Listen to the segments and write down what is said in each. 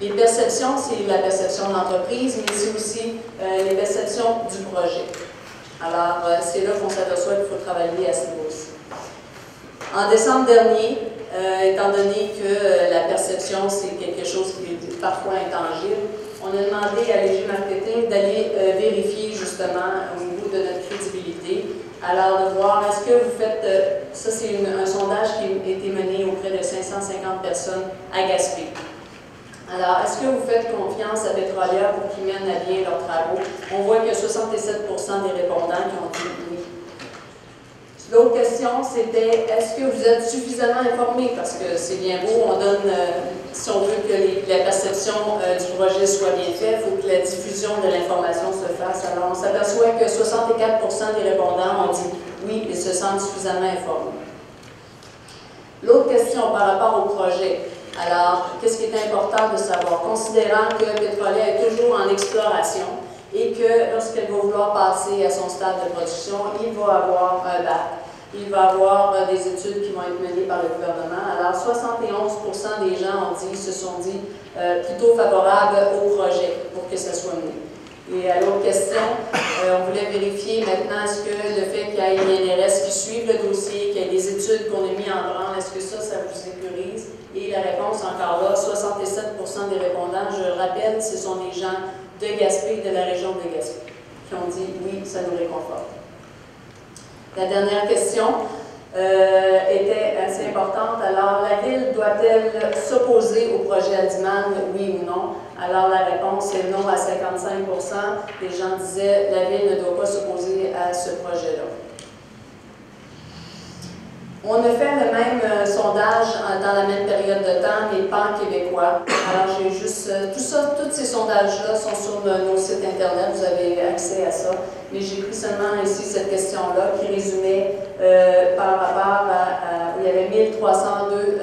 Les perceptions, c'est la perception de l'entreprise, mais c'est aussi les perceptions du projet. Alors, c'est là qu'on s'aperçoit qu'il faut travailler à ce niveau-ci. En décembre dernier, étant donné que la perception, c'est quelque chose qui est parfois intangible, on a demandé à l'EG Marketing d'aller vérifier justement au niveau de notre crédibilité. Alors, de voir, est-ce que vous faites, ça c'est un sondage qui a été mené auprès de 550 personnes à Gaspé. Alors, est-ce que vous faites confiance à Pétrolière pour qu'ils mènent à bien leurs travaux? On voit qu'il y a 67% des répondants qui ont dit oui. L'autre question, c'était, est-ce que vous êtes suffisamment informés? Parce que c'est bien beau, on donne, si on veut que la perception du projet soit bien faite, il faut que la diffusion de l'information se fasse. Alors, on s'aperçoit que 64% des répondants ont dit oui, ils se sentent suffisamment informés. L'autre question par rapport au projet. Alors, qu'est-ce qui est important de savoir? Considérant que Pétrolière est toujours en exploration et que lorsqu'elle va vouloir passer à son stade de production, il va avoir un bac, il va avoir des études qui vont être menées par le gouvernement. Alors, 71% des gens se sont dit plutôt favorables au projet pour que ça soit mené. Et à l'autre question, on voulait vérifier maintenant, est-ce que le fait qu'il y ait l'INRS qui suive le dossier, qu'il y ait des études qu'on a mis en branle, est-ce que ça vous sécurise? Et la réponse, encore là, 67% des répondants, je rappelle, ce sont des gens de Gaspé, de la région de Gaspé, qui ont dit oui, ça nous réconforte. La dernière question était assez importante. Alors, la Ville doit-elle s'opposer au projet Haldimand, oui ou non? Alors, la réponse est non à 55%. Les gens disaient la Ville ne doit pas s'opposer à ce projet-là. On a fait le même sondage dans la même période de temps, mais pan-québécois. Alors, j'ai juste... tous ces sondages-là sont sur nos sites Internet, vous avez accès à ça. Mais j'ai pris seulement ici cette question-là qui résumait par rapport à... il y avait 1302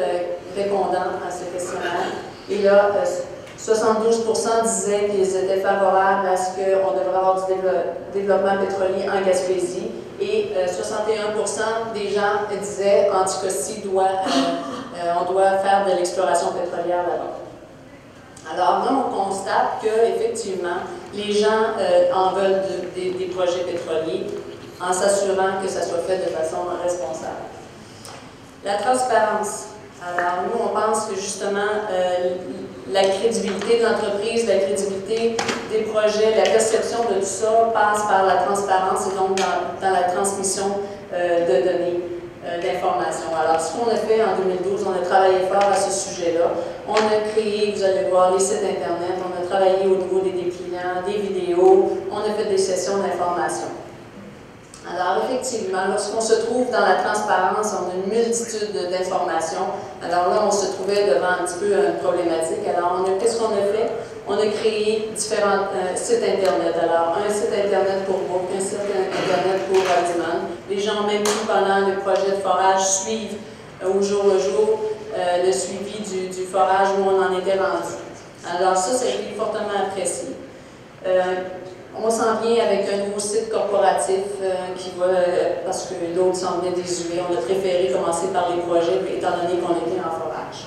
répondants à ce questionnaire. Et là, 72% disaient qu'ils étaient favorables à ce qu'on devrait avoir du développement pétrolier en Gaspésie. Et 61% des gens disaient, en tout cas, on doit faire de l'exploration pétrolière là-bas. Alors là, on constate qu'effectivement, les gens en veulent des projets pétroliers en s'assurant que ça soit fait de façon responsable. La transparence. Alors nous, on pense que justement, la crédibilité de l'entreprise, la crédibilité des projets, la perception de tout ça passe par la transparence et donc dans la transmission de données, d'informations. Alors, ce qu'on a fait en 2012, on a travaillé fort à ce sujet-là. On a créé, vous allez voir, les sites Internet, on a travaillé au niveau des dépliants, des vidéos, on a fait des sessions d'information. Alors, effectivement, lorsqu'on se trouve dans la transparence, on a une multitude d'informations. Alors là, on se trouvait devant un petit peu une problématique. Alors, qu'est-ce qu'on a fait? On a créé différents sites Internet. Alors, un site Internet pour Bourg, un site Internet pour Haldimand. Les gens, même pendant le projet de forage, suivent au jour le jour le suivi du forage où on en était rendu. Alors, ça a été fortement apprécié. On s'en vient avec un nouveau site corporatif qui va, parce que l'autre s'en venait désuet, on a préféré commencer par les projets, étant donné qu'on était en forage.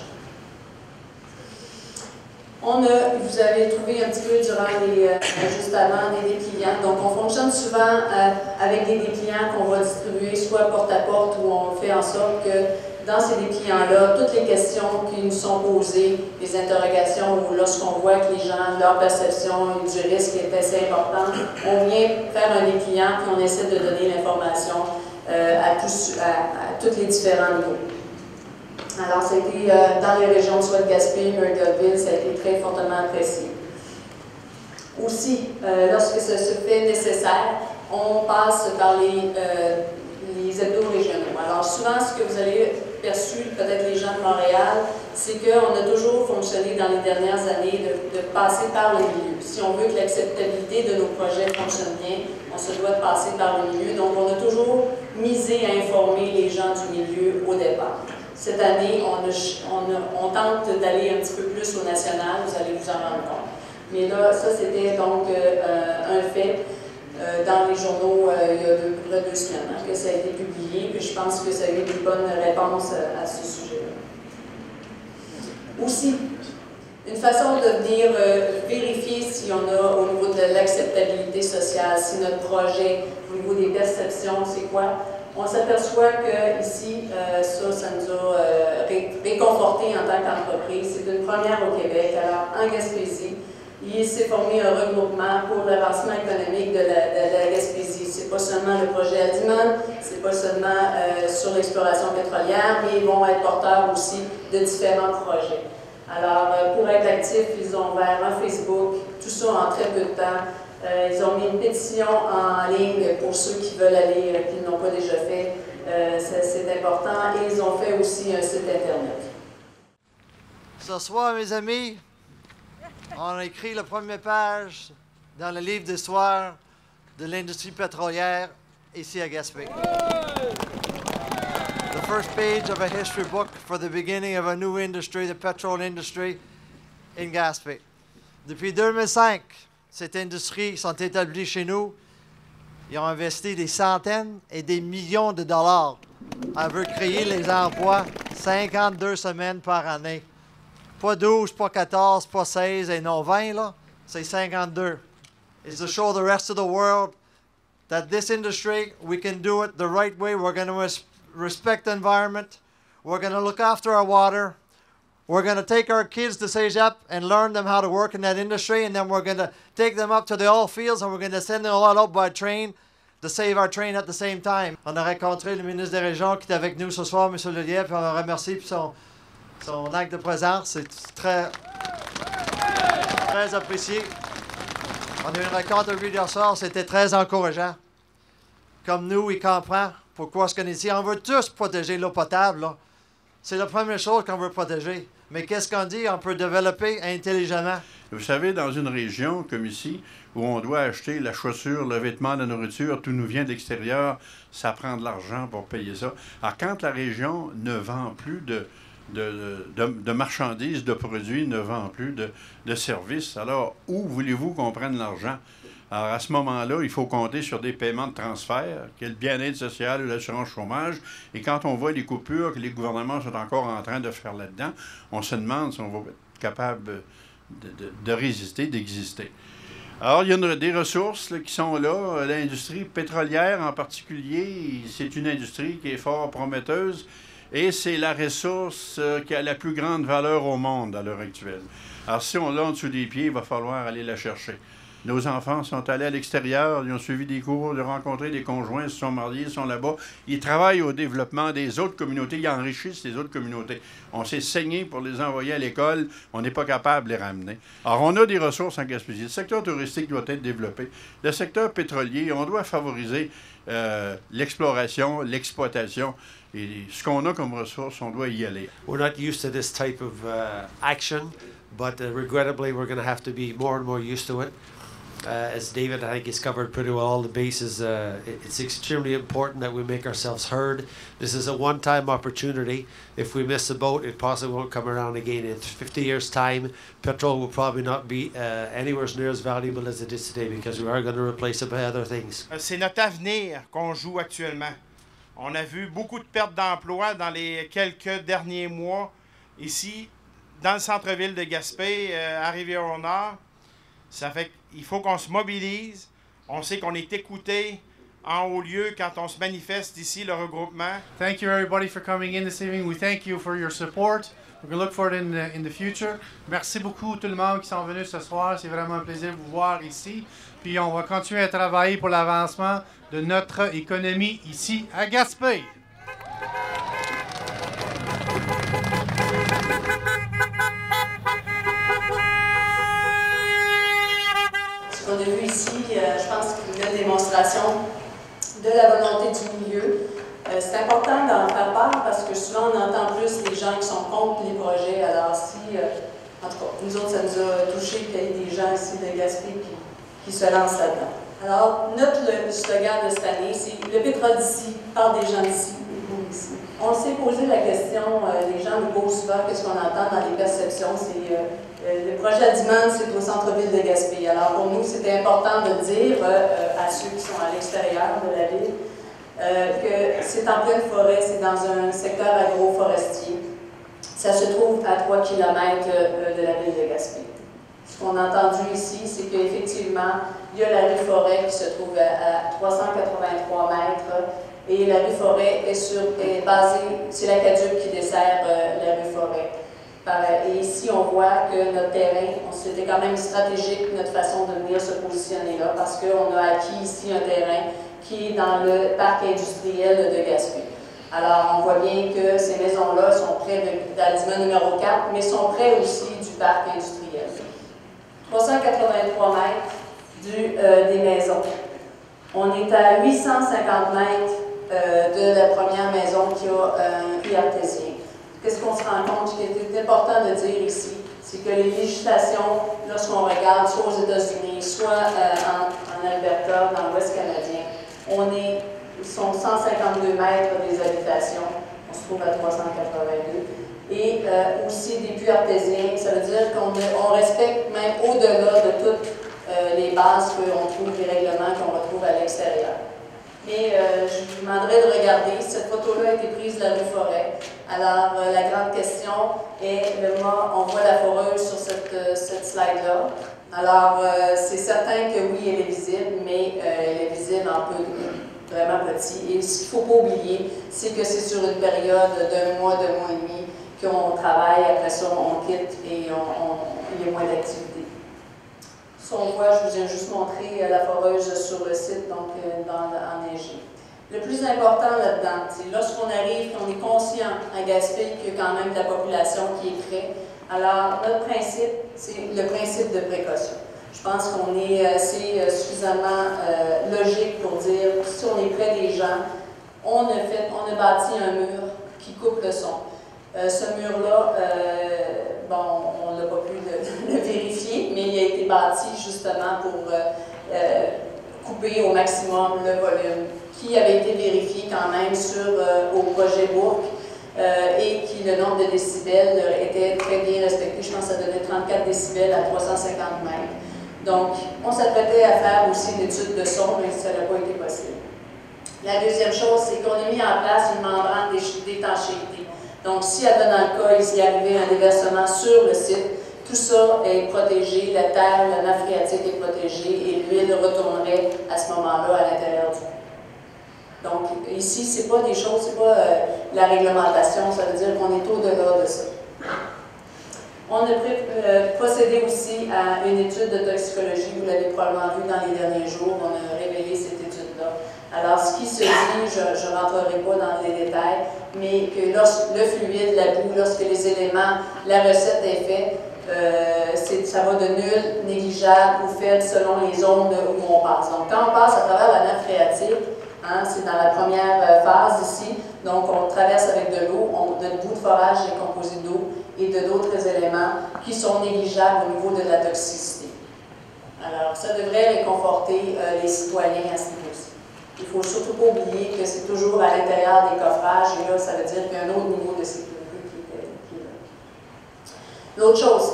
Vous avez trouvé un petit peu durant juste avant des dépliants. Donc, on fonctionne souvent avec des dépliants qu'on va distribuer soit porte à porte ou on fait en sorte que dans ces dépliants-là, toutes les questions qui nous sont posées, les interrogations ou lorsqu'on voit que les gens, leur perception du risque est assez importante, on vient faire un dépliant puis on essaie de donner l'information à tous les différents niveaux. Alors, ça a été dans les régions soit de Gaspé, Murdochville, ça a été très fortement apprécié. Aussi, lorsque ça se fait nécessaire, on passe par les hebdos régionaux. Alors, souvent, ce que vous avez perçu, peut-être les gens de Montréal, c'est qu'on a toujours fonctionné dans les dernières années de passer par le milieu. Si on veut que l'acceptabilité de nos projets fonctionne bien, on se doit de passer par le milieu. Donc, on a toujours misé à informer les gens du milieu au départ. Cette année, on tente d'aller un petit peu plus au national, vous allez vous en rendre compte. Mais là, ça, c'était donc un fait dans les journaux il y a à peu près 2 semaines que ça a été publié, puis je pense que ça a eu des bonnes réponses à ce sujet-là. Aussi, une façon de venir vérifier si on a au niveau de l'acceptabilité sociale, si notre projet, au niveau des perceptions, c'est quoi. On s'aperçoit que ici, ça nous a réconforté en tant qu'entreprise. C'est une première au Québec. Alors, en Gaspésie, il s'est formé un regroupement pour l'avancement économique de la Gaspésie. C'est pas seulement le projet Adiman, c'est pas seulement sur l'exploration pétrolière, mais ils vont être porteurs aussi de différents projets. Alors, pour être actifs, ils ont ouvert un Facebook, tout ça en très peu de temps. Ils ont mis une pétition en ligne pour ceux qui veulent aller, qui ne l'ont pas déjà fait. C'est important. Et ils ont fait aussi un site Internet. Ce soir, mes amis, on a écrit la première page dans le livre d'histoire de l'industrie pétrolière ici à Gaspé. The first page of a history book for the beginning of a new industry, the petrol industry in Gaspé. Depuis 2005, cette industrie sont établis chez nous. Ils ont investi des centaines et des millions de dollars. On veut créer les emplois 52 semaines par année. Pas 12, pas 14, pas 16 et non 20, là. C'est 52. It's to show the rest of the world that this industry, we can do it the right way. We're going to respect the environment. We're going to look after our water. We're going to take our kids to Cégep and learn them how to work in that industry, and then we're going to take them up to the oil fields, and we're going to send them all up by train to save our train at the same time. On a rencontré le ministre des Régions qui est avec nous ce soir, M. Lelièvre, puis on le remercie pour son acte de présence. C'est très apprécié. On a eu une rencontre avec lui hier soir, c'était très encourageant. Comme nous, il comprend pourquoi est-ce qu'on est ici. On veut tous protéger l'eau potable, là. C'est la première chose qu'on veut protéger. Mais qu'est-ce qu'on dit? On peut développer intelligemment. Vous savez, dans une région comme ici, où on doit acheter la chaussure, le vêtement, la nourriture, tout nous vient de l'extérieur, ça prend de l'argent pour payer ça. Alors, quand la région ne vend plus de marchandises, de produits, ne vend plus de services, alors où voulez-vous qu'on prenne l'argent? Alors, à ce moment-là, il faut compter sur des paiements de transfert, qui est le bien-être social ou l'assurance chômage. Et quand on voit les coupures que les gouvernements sont encore en train de faire là-dedans, on se demande si on va être capable de résister, d'exister. Alors, il y a des ressources là, qui sont là. L'industrie pétrolière, en particulier, c'est une industrie qui est fort prometteuse et c'est la ressource qui a la plus grande valeur au monde à l'heure actuelle. Alors, si on l'a en dessous des pieds, il va falloir aller la chercher. Nos enfants sont allés à l'extérieur, ils ont suivi des cours, ils ont rencontré des conjoints, ils se sont mariés, ils sont là-bas. Ils travaillent au développement des autres communautés, ils enrichissent les autres communautés. On s'est saigné pour les envoyer à l'école, on n'est pas capable de les ramener. Alors, on a des ressources en Gaspésie. Le secteur touristique doit être développé. Le secteur pétrolier, on doit favoriser l'exploration, l'exploitation. Et ce qu'on a comme ressources, on doit y aller. We're not used to this type of action, but regrettably, we're going to have to be more and more used to it. As David, I think, has covered pretty well all the bases, it's extremely important that we make ourselves heard. This is a one-time opportunity. If we miss the boat, it possibly won't come around again. In 50 years' time, petrol will probably not be anywhere near as valuable as it is today because we are going to replace it by other things. C'est notre avenir qu'on joue actuellement. On a vu beaucoup de pertes d'emplois dans les quelques derniers mois ici, dans le centre-ville de Gaspé, à Rivière-au-Nord. Ça fait qu'il faut qu'on se mobilise. On sait qu'on est écouté en haut lieu quand on se manifeste ici, le regroupement. Thank you everybody for coming in this evening. We thank you for your support. We're going to look for it in the future. Merci beaucoup tout le monde qui sont venus ce soir. C'est vraiment un plaisir de vous voir ici. Puis on va continuer à travailler pour l'avancement de notre économie ici à Gaspé. Ce qu'on a vu ici, je pense qu'il y a une démonstration de la volonté du milieu. C'est important d'en faire part parce que souvent on entend plus les gens qui sont contre les projets. Alors si, en tout cas, nous autres, ça nous a touché qu'il y ait des gens ici de Gaspé qui se lancent là-dedans. Alors, le slogan de cette année, c'est « Le pétrole d'ici, par des gens d'ici et pour ici ». On s'est posé la question, les gens nous posent souvent, qu'est-ce qu'on entend dans les perceptions, c'est le projet Adiman, c'est au centre-ville de Gaspé. Alors pour nous, c'était important de dire à ceux qui sont à l'extérieur de la ville que c'est en pleine forêt, c'est dans un secteur agroforestier. Ça se trouve à 3 km de la ville de Gaspé. Ce qu'on a entendu ici, c'est qu'effectivement, il y a la rue Forêt qui se trouve à 383 mètres et la rue Forêt est basée, c'est l'Aqueduc qui dessert la rue Forêt. Et ici, on voit que notre terrain, c'était quand même stratégique notre façon de venir se positionner là parce qu'on a acquis ici un terrain qui est dans le parc industriel de Gaspé. Alors, on voit bien que ces maisons-là sont près d'Aldima numéro 4, mais sont près aussi du parc industriel. 383 mètres des maisons. On est à 850 mètres de la première maison qui a un puits artésien. Qu'est-ce qu'on se rend compte qui est important de dire ici? C'est que les législations, lorsqu'on regarde soit aux États-Unis, soit en Alberta, dans l'Ouest canadien, ils sont 152 mètres des habitations, on se trouve à 382. Et aussi des puits artésiens, ça veut dire qu'on respecte même au-delà de toutes les bases qu'on trouve, les règlements qu'on retrouve à l'extérieur. Mais je vous demanderais de regarder, cette photo-là a été prise de la rue Forêt. Alors, la grande question est, on voit la foreuse sur cette slide-là. Alors, c'est certain que oui, elle est visible, mais elle est visible en peu vraiment petit. Et ce qu'il ne faut pas oublier, c'est que c'est sur une période d'1 mois, 2 mois et demi qu'on travaille, après ça, on quitte et il y a moins d'activité. Si on voit, je vous ai juste montré la foreuse sur le site, donc enneigé. Le plus important là-dedans, c'est lorsqu'on arrive, qu'on est conscient à Gaspé qu'il y a quand même de la population qui est près. Alors, notre principe, c'est le principe de précaution. Je pense qu'on est assez suffisamment logique pour dire, si on est près des gens, on a bâti un mur qui coupe le son. Ce mur-là, on n'a pas pu le vérifier, mais il a été bâti justement pour couper au maximum le volume, qui avait été vérifié quand même au projet Bourque, et le nombre de décibels était très bien respecté. Je pense que ça donnait 34 décibels à 350 mètres. Donc, on s'apprêtait à faire aussi une étude de son, mais ça n'a pas été possible. La deuxième chose, c'est qu'on a mis en place une membrane d'étanchéité. Donc, si advenant le cas, il s'y arrivait un déversement sur le site, tout ça est protégé, la terre, la nappe phréatique est protégée et l'huile retournerait à ce moment-là à l'intérieur du puits. Donc, ici, ce n'est pas des choses, ce n'est pas la réglementation, ça veut dire qu'on est au-delà de ça. On a procédé aussi à une étude de toxicologie, vous l'avez probablement vu dans les derniers jours, on a révélé cette étude-là. Alors, ce qui se dit, je ne rentrerai pas dans les détails, mais que lorsque le fluide, la boue, lorsque les éléments, la recette est faite, ça va de nul, négligeable ou faible selon les zones où on passe. Donc, quand on passe à travers la nappe phréatique, c'est dans la première phase ici, donc on traverse avec de l'eau, notre bout de forage est composé d'eau et de d'autres éléments qui sont négligeables au niveau de la toxicité. Alors, ça devrait réconforter les citoyens à ce niveau-ci. Il ne faut surtout pas oublier que c'est toujours à l'intérieur des coffrages, et là, ça veut dire qu'il y a un autre niveau de sécurité qui est là. L'autre chose,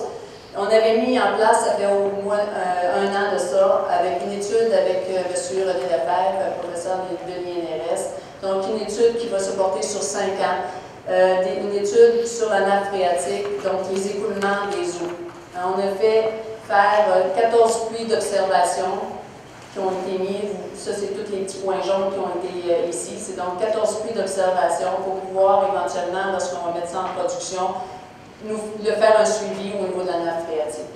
on avait mis en place, ça fait au moins 1 an de ça, avec une étude avec M. René Lefebvre, professeur de l'INRS, donc une étude qui va se porter sur 5 ans, une étude sur la nappe phréatique, donc les écoulements des eaux. Alors, on a fait faire 14 puits d'observation qui ont été mis, ça c'est tous les petits points jaunes qui ont été ici, c'est donc 14 puits d'observation pour pouvoir éventuellement, lorsqu'on va mettre ça en production, faire un suivi au niveau de la nappe phréatique.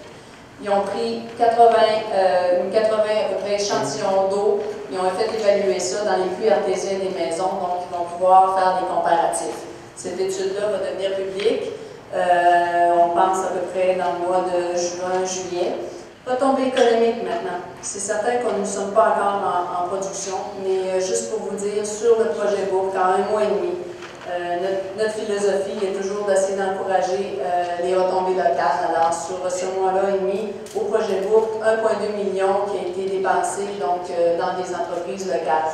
Ils ont pris 80 à peu près échantillons d'eau, ils ont fait évaluer ça dans les puits artésiens des maisons, donc ils vont pouvoir faire des comparatifs. Cette étude-là va devenir publique, on pense à peu près dans le mois de juin, juillet. Retombée économique maintenant. C'est certain qu'on ne sommes pas encore en production, mais juste pour vous dire, sur le projet Bourque, en 1 mois et demi, notre philosophie est toujours d'essayer d'encourager les retombées locales. Alors, sur ce mois-là et demi, au projet Bourque, 1,2 million qui a été dépensé donc, dans des entreprises locales.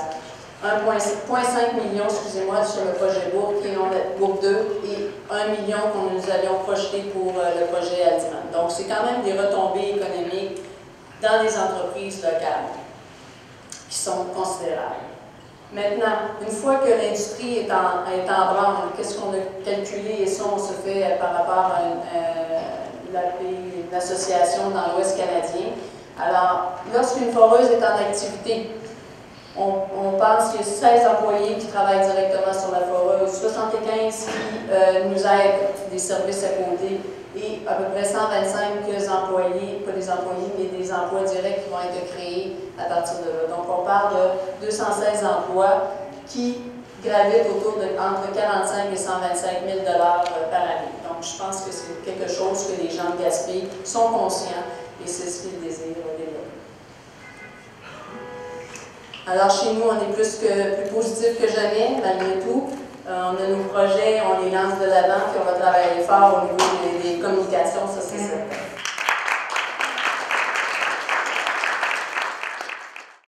1,5 million, excusez-moi, sur le projet Bourque, et Bourque 2, et 1 million que nous avions projeté pour le projet Aldiman. Donc, c'est quand même des retombées économiques dans les entreprises locales qui sont considérables. Maintenant, une fois que l'industrie est en branle, qu'est-ce qu'on a calculé, et ça on se fait par rapport à une association dans l'Ouest canadien. Alors, lorsqu'une foreuse est en activité, on pense qu'il y a 16 employés qui travaillent directement sur la foreuse, 75 qui nous aident des services à côté et à peu près 125 employés, pas des employés, mais des emplois directs qui vont être créés à partir de là. Donc, on parle de 216 emplois qui gravitent autour de entre 45 et 125 000 $ par année. Donc, je pense que c'est quelque chose que les gens de Gaspé sont conscients et c'est ce qu'ils désirent développer. Alors, chez nous, on est plus positif que jamais, malgré tout. On a nos projets, on les lance de l'avant, puis on va travailler fort au niveau des communications, ça c'est certain.